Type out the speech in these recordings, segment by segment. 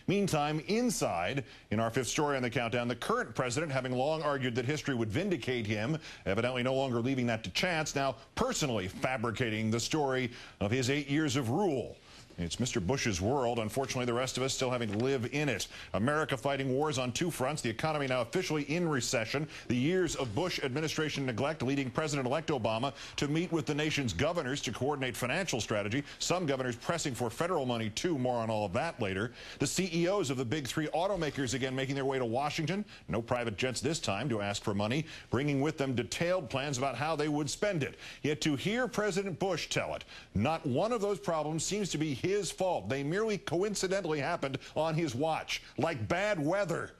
Meantime, inside, in our fifth story on the countdown, the current president, having long argued that history would vindicate him, evidently no longer leaving that to chance, now personally fabricating the story of his 8 years of rule. It's Mr. Bush's world. Unfortunately, the rest of us still having to live in it. America fighting wars on two fronts. The economy now officially in recession. The years of Bush administration neglect leading President-elect Obama to meet with the nation's governors to coordinate financial strategy. Some governors pressing for federal money, too. More on all of that later. The CEOs of the big three automakers again making their way to Washington. No private jets this time to ask for money, bringing with them detailed plans about how they would spend it. Yet to hear President Bush tell it, not one of those problems seems to be his fault. They merely coincidentally happened on his watch, like bad weather.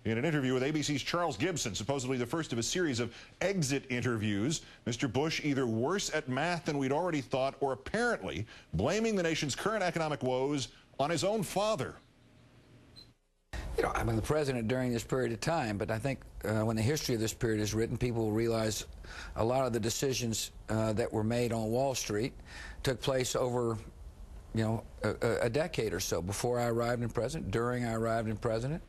In an interview with ABC's Charles Gibson, supposedly the first of a series of exit interviews, Mr. Bush either worse at math than we'd already thought, or apparently blaming the nation's current economic woes on his own father. You know, I'm the president during this period of time, but I think when the history of this period is written, people will realize a lot of the decisions that were made on Wall Street took place over a decade or so, before I arrived in president, during I arrived in president.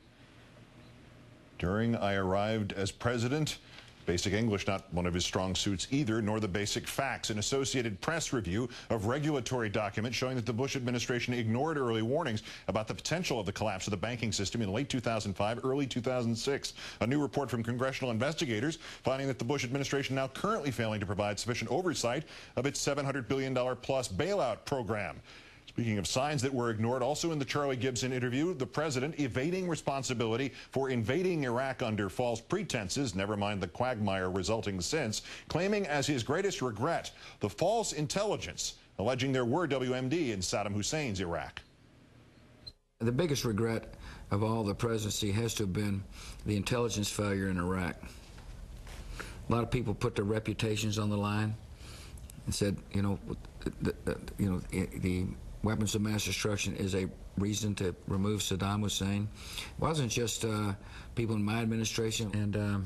During I arrived as president. Basic English not one of his strong suits either, nor the basic facts. An Associated Press review of regulatory documents showing that the Bush administration ignored early warnings about the potential of the collapse of the banking system in late 2005, early 2006. A new report from congressional investigators finding that the Bush administration now currently failing to provide sufficient oversight of its $700 billion plus bailout program. Speaking of signs that were ignored, also in the Charlie Gibson interview, the president evading responsibility for invading Iraq under false pretenses, never mind the quagmire resulting since, claiming as his greatest regret the false intelligence, alleging there were WMD in Saddam Hussein's Iraq. The biggest regret of all the presidency has to have been the intelligence failure in Iraq. A lot of people put their reputations on the line and said, the weapons of mass destruction is a reason to remove Saddam Hussein. It wasn't just people in my administration, and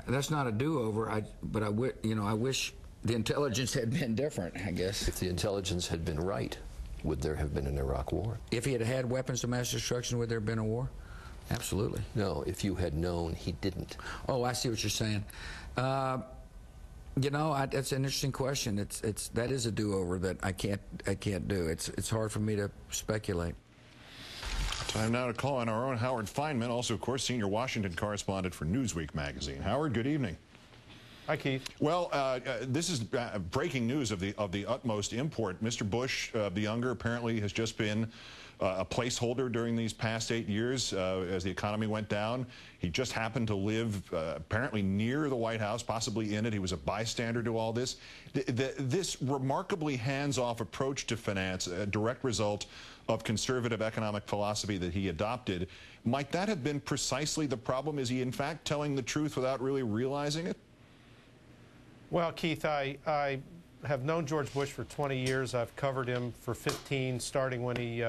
that's not a do-over. But I wish the intelligence had been different, I guess. If the intelligence had been right, would there have been an Iraq war? If he had had weapons of mass destruction, would there have been a war? Absolutely. No, if you had known he didn't. Oh, I see what you're saying. That's an interesting question. That is a do-over that I can't do. It's hard for me to speculate. Time now to call on our own Howard Feinman, also, of course, senior Washington correspondent for Newsweek magazine. Howard, good evening. Hi, Keith. Well, this is breaking news of the utmost import. Mr. Bush, the younger, apparently has just been a placeholder during these past 8 years as the economy went down. He just happened to live apparently near the White House, possibly in it. He was a bystander to all this. This remarkably hands-off approach to finance, a direct result of conservative economic philosophy that he adopted, might that have been precisely the problem? Is he, in fact, telling the truth without really realizing it? Well, Keith, I have known George Bush for 20 years. I've covered him for 15, starting when he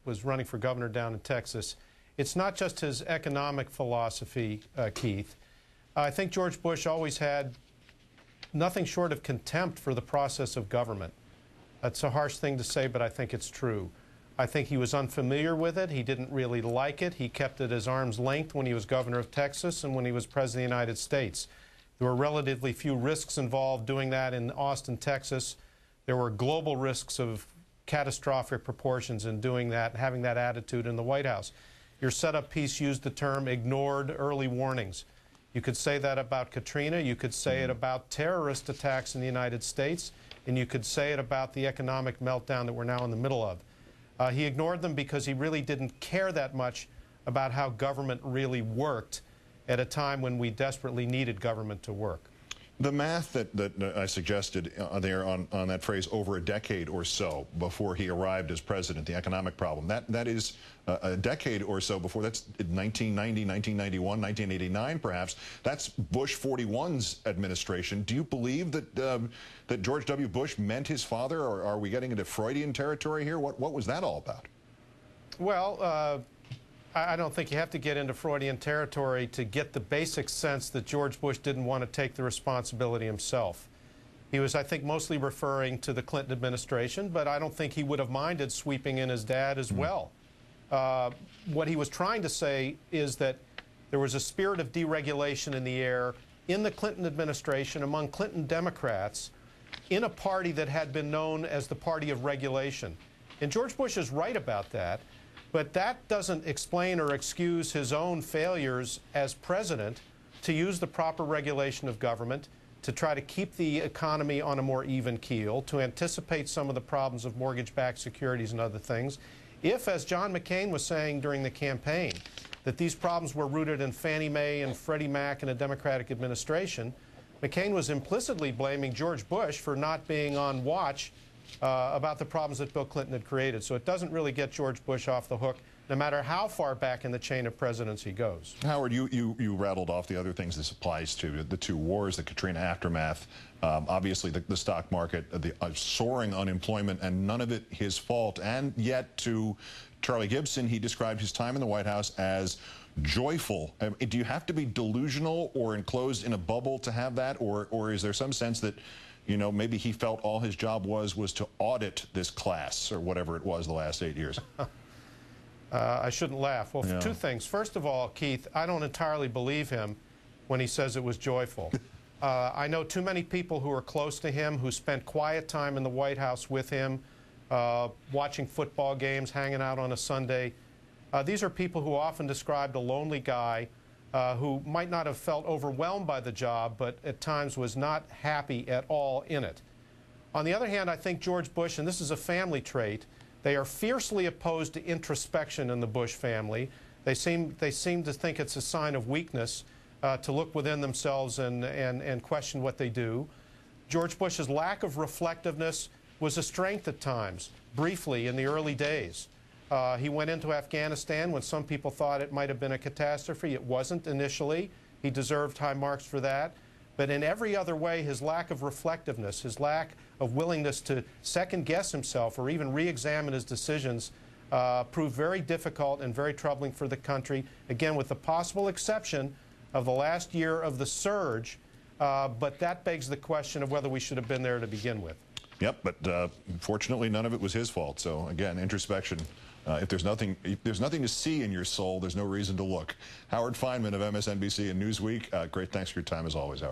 was running for governor down in Texas. It's not just his economic philosophy, Keith. I think George Bush always had nothing short of contempt for the process of government. That's a harsh thing to say, but I think it's true. I think he was unfamiliar with it. He didn't really like it. He kept it at arm's length when he was governor of Texas and when he was president of the United States. There were relatively few risks involved doing that in Austin, Texas. There were global risks of catastrophic proportions in doing that, having that attitude in the White House. Your setup piece used the term ignored early warnings. You could say that about Katrina. You could say it about terrorist attacks in the United States. And you could say it about the economic meltdown that we're now in the middle of. He ignored them because he really didn't care that much about how government really worked at a time when we desperately needed government to work. The math that I suggested there on that phrase, over a decade or so before he arrived as president, the economic problem, that is a decade or so before. That's 1990, 1991, 1989 perhaps. That's Bush 41's administration. Do you believe that George W. Bush meant his father, or are we getting into Freudian territory here? What was that all about? Well, I don't think you have to get into Freudian territory to get the basic sense that George Bush didn't want to take the responsibility himself. He was, I think, mostly referring to the Clinton administration, but I don't think he would have minded sweeping in his dad as well. What he was trying to say is that there was a spirit of deregulation in the air in the Clinton administration among Clinton Democrats in a party that had been known as the party of regulation. And George Bush is right about that, but that doesn't explain or excuse his own failures as president to use the proper regulation of government, to try to keep the economy on a more even keel, to anticipate some of the problems of mortgage-backed securities and other things. If, as John McCain was saying during the campaign, that these problems were rooted in Fannie Mae and Freddie Mac and a Democratic administration, McCain was implicitly blaming George Bush for not being on watch about the problems that Bill Clinton had created. So it doesn't really get George Bush off the hook, no matter how far back in the chain of presidents he goes. Howard, you rattled off the other things this applies to, the two wars, the Katrina aftermath, obviously the stock market, the soaring unemployment, and none of it his fault. And yet, to Charlie Gibson, he described his time in the White House as joyful. Do you have to be delusional or enclosed in a bubble to have that, or is there some sense that, you know, maybe he felt all his job was to audit this class or whatever it was the last 8 years? I shouldn't laugh. Well, two things. First of all, Keith, I don't entirely believe him when he says it was joyful. I know too many people who are close to him, who spent quiet time in the White House with him, watching football games, hanging out on a Sunday. These are people who often described a lonely guy who might not have felt overwhelmed by the job, but at times was not happy at all in it. On the other hand, I think George Bush, and this is a family trait, they are fiercely opposed to introspection in the Bush family. They seem to think it's a sign of weakness to look within themselves and question what they do. George Bush's lack of reflectiveness was a strength at times, briefly in the early days. He went into Afghanistan when some people thought it might have been a catastrophe. It wasn't initially. He deserved high marks for that. But in every other way, his lack of reflectiveness, his lack of willingness to second-guess himself or even re-examine his decisions proved very difficult and very troubling for the country, again, with the possible exception of the last year of the surge. But that begs the question of whether we should have been there to begin with. Yep, but fortunately, none of it was his fault. So, again, introspection. If there's nothing to see in your soul, there's no reason to look. Howard Feinman of MSNBC and Newsweek, great thanks for your time as always, Howard.